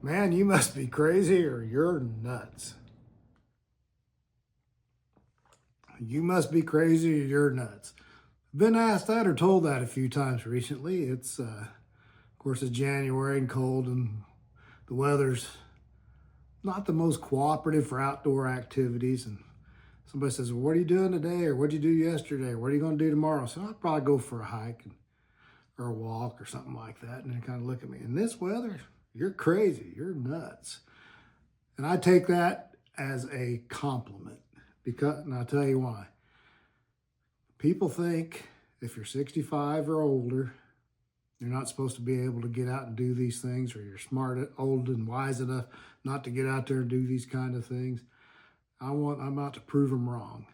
Man, you must be crazy or you're nuts. You must be crazy or you're nuts. Been asked that or told that a few times recently. Of course, it's January and cold, and the weather's not the most cooperative for outdoor activities. And somebody says, well, what are you doing today? Or what did you do yesterday? Or what are you going to do tomorrow? So I'd probably go for a hike or a walk or something like that. And they kind of look at me. In this weather, you're crazy. You're nuts. And I take that as a compliment and I'll tell you why. People think if you're 65 or older, you're not supposed to be able to get out and do these things, or you're smart, old, and wise enough not to get out there and do these kind of things. I'm out to prove them wrong.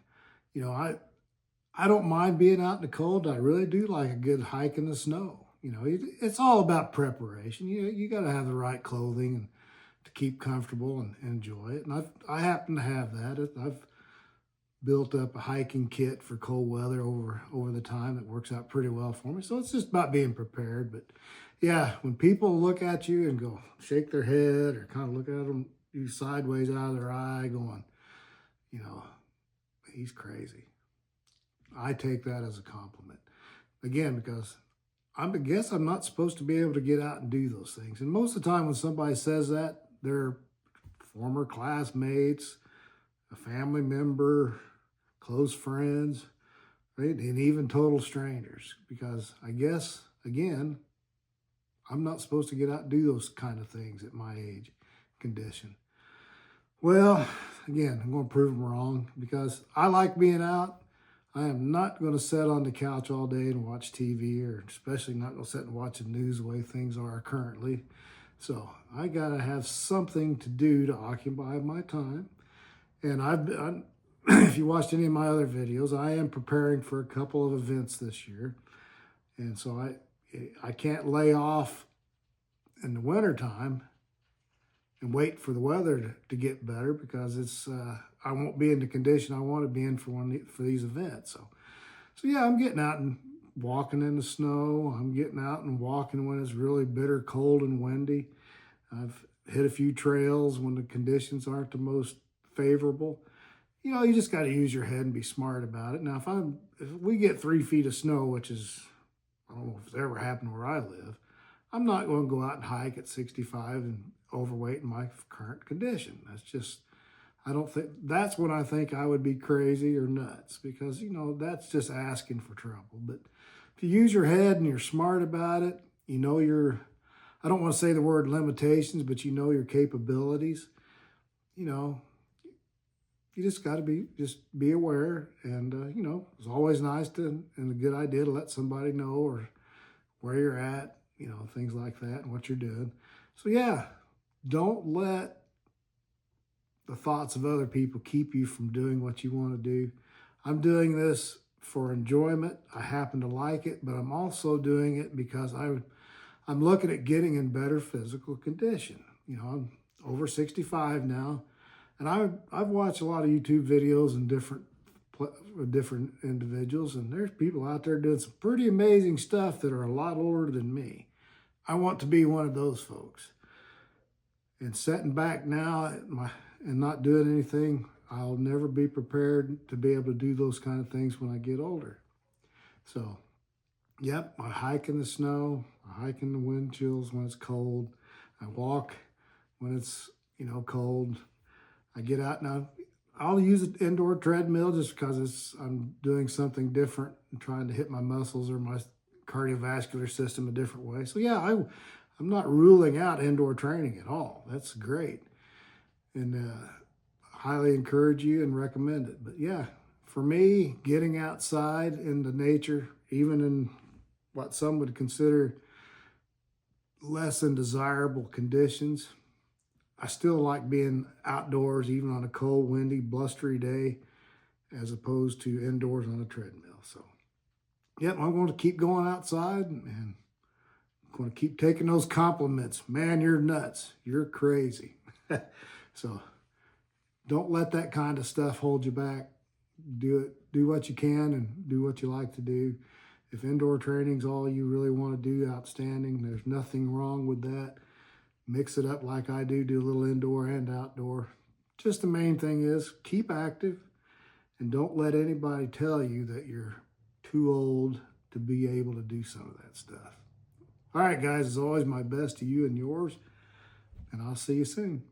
You know, I don't mind being out in the cold. I really do like a good hike in the snow. You know, it's all about preparation. You got to have the right clothing and to keep comfortable and enjoy it. And I happen to have that. I've built up a hiking kit for cold weather over the time that works out pretty well for me. So it's just about being prepared. But yeah, when people look at you and go shake their head or kind of look at them you sideways out of their eye going, you know, he's crazy. I take that as a compliment. Again, because I guess I'm not supposed to be able to get out and do those things. And most of the time when somebody says that, they're former classmates, a family member, close friends, right? And even total strangers. Because I guess, again, I'm not supposed to get out and do those kind of things at my age condition. Well, again, I'm going to prove them wrong because I like being out. I am not going to sit on the couch all day and watch TV, or especially not going to sit and watch the news the way things are currently. So I got to have something to do to occupy my time. And if you watched any of my other videos, I am preparing for a couple of events this year. And so I can't lay off in the wintertime and wait for the weather to get better, because I won't be in the condition I want to be in for these events. So yeah, I'm getting out and walking in the snow. I'm getting out and walking when it's really bitter cold and windy. I've hit a few trails when the conditions aren't the most favorable. You know, you just got to use your head and be smart about it. Now, if we get 3 feet of snow, which is, I don't know if it's ever happened where I live, I'm not going to go out and hike at 65 and overweight in my current condition. I don't think, that's when I think I would be crazy or nuts, because, you know, that's just asking for trouble. But if you use your head and you're smart about it, you know I don't want to say the word limitations, but you know your capabilities, you know, you just got to be aware. And, you know, it's always nice and a good idea to let somebody know or where you're at, you know, things like that and what you're doing. So yeah, don't let the thoughts of other people keep you from doing what you want to do. I'm doing this for enjoyment. I happen to like it, but I'm also doing it because I'm looking at getting in better physical condition. You know, I'm over 65 now, and I've watched a lot of YouTube videos and different individuals, and there's people out there doing some pretty amazing stuff that are a lot older than me. I want to be one of those folks. And sitting back now and not doing anything, I'll never be prepared to be able to do those kind of things when I get older. So, yep, I hike in the snow, I hike in the wind chills when it's cold, I walk when it's, you know, cold. I get out now. I'll use an indoor treadmill just because I'm doing something different and trying to hit my muscles or my cardiovascular system a different way. So yeah, I'm not ruling out indoor training at all. That's great. And highly encourage you and recommend it. But yeah, for me, getting outside into nature, even in what some would consider less than desirable conditions, I still like being outdoors, even on a cold, windy, blustery day, as opposed to indoors on a treadmill. So, yep, I'm going to keep going outside and I'm going to keep taking those compliments. Man, you're nuts. You're crazy. So, don't let that kind of stuff hold you back. Do what you can and do what you like to do. If indoor training's all you really want to do, outstanding. There's nothing wrong with that. Mix it up like I do a little indoor and outdoor. Just the main thing is keep active and don't let anybody tell you that you're too old to be able to do some of that stuff. All right, guys, as always, my best to you and yours, and I'll see you soon.